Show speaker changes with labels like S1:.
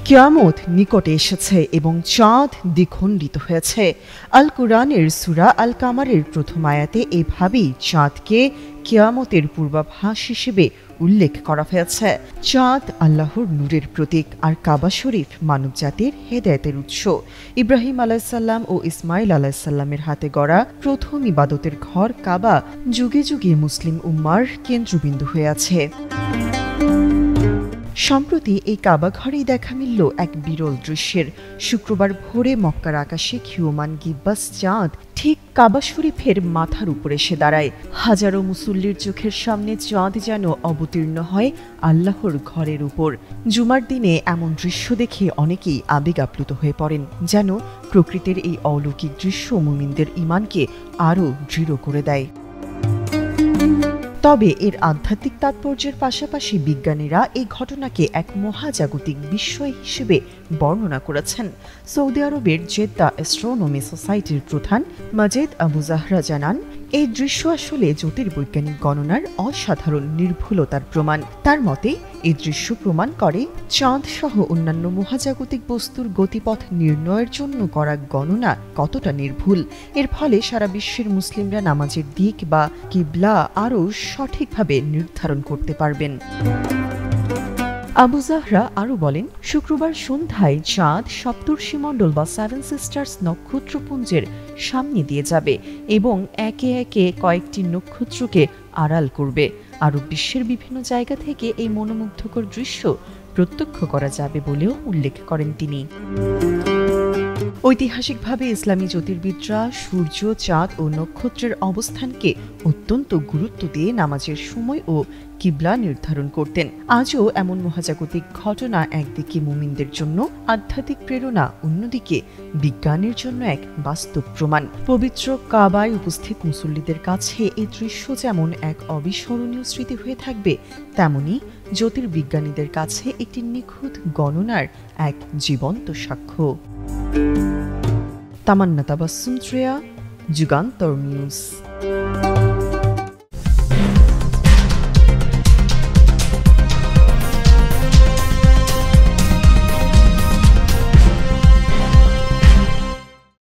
S1: কিয়ামত নিকটে এসেছে এবং চাঁদ দ্বিখণ্ডিত হয়েছে। আল কুরআনের সূরা আল কামারের প্রথম আয়াতে এভাবেই চাঁদকে কিয়ামতের পূর্বাভাস হিসেবে উল্লেখ করা হয়েছে। চাঁদ আল্লাহর নূরের প্রতীক, আর কাবা শরীফ মানবজাতির হেদায়েতের উৎস। ইব্রাহিম আলাইসাল্লাম ও ইসমাইল আলাইসাল্লামের হাতে গড়া প্রথম ইবাদতের ঘর কাবা যুগে যুগে মুসলিম উম্মার কেন্দ্রবিন্দু হয়ে আছে। সম্প্রতি এই কাবা ঘরেই দেখা মিলল এক বিরল দৃশ্যের। শুক্রবার ভোরে মক্কার আকাশে ক্ষীয়মান গিব্বাস চাঁদ ঠিক কাবা শরীফের মাথার উপর এসে দাঁড়ায়। হাজারো মুসল্লির চোখের সামনে চাঁদ যেন অবতীর্ণ হয় আল্লাহর ঘরের উপর। জুমার দিনে এমন দৃশ্য দেখে অনেকেই আবেগ আপ্লুত হয়ে পড়েন, যেন প্রকৃতির এই অলৌকিক দৃশ্য মুমিনদের ঈমানকে আরও দৃঢ় করে দেয়। তবে এর আধ্যাত্মিক তাৎপর্যের পাশাপাশি বিজ্ঞানীরা এই ঘটনাকে এক মহাজাগতিক বিস্ময় হিসেবে বর্ণনা করেছেন। সৌদি আরবের জেদ্দা অ্যাস্ট্রোনমি সোসাইটির প্রধান মাজেদ আবু জাহরা জানান, এই দৃশ্য আসলে জ্যোতির্বৈজ্ঞানিক গণনার অসাধারণ নির্ভুলতার প্রমাণ। তার মতে এই দৃশ্য প্রমাণ করে চাঁদ সহ অন্যান্য মহাজাগতিক বস্তুর গতিপথ নির্ণয়ের জন্য করা গণনা কতটা নির্ভুল। এর ফলে সারা বিশ্বের মুসলিমরা নামাজের দিক বা কিবলা আরও সঠিকভাবে নির্ধারণ করতে পারবেন। আবু জাহরা আরও বলেন, শুক্রবার সন্ধ্যায় চাঁদ সপ্তর্ষিমণ্ডল বা সেভেন সিস্টার্স নক্ষত্রপুঞ্জের সামনে দিয়ে যাবে এবং একে একে কয়েকটি নক্ষত্রকে আড়াল করবে। আরও বিশ্বের বিভিন্ন জায়গা থেকে এই মনোমুগ্ধকর দৃশ্য প্রত্যক্ষ করা যাবে বলেও উল্লেখ করেন তিনি। ঐতিহাসিকভাবে ইসলামী জ্যোতির্বিদরা সূর্য, চাঁদ ও নক্ষত্রের অবস্থানকে অত্যন্ত গুরুত্ব দিয়ে নামাজের সময় ও কিবলা নির্ধারণ করতেন। আজও এমন মহাজাগতিক ঘটনা একদিকে মুমিনদের জন্য আধ্যাত্মিক প্রেরণা, অন্যদিকে বিজ্ঞানের জন্য এক বাস্তব প্রমাণ। পবিত্র কাবায় উপস্থিত মুসল্লিদের কাছে এই দৃশ্য যেমন এক অবিস্মরণীয় স্মৃতি হয়ে থাকবে, তেমনি জ্যোতির্বিজ্ঞানীদের কাছে একটি নিখুঁত গণনার এক জীবন্ত সাক্ষ্য। তামান্না তাবাসসুম, যুগান্তর নিউজ।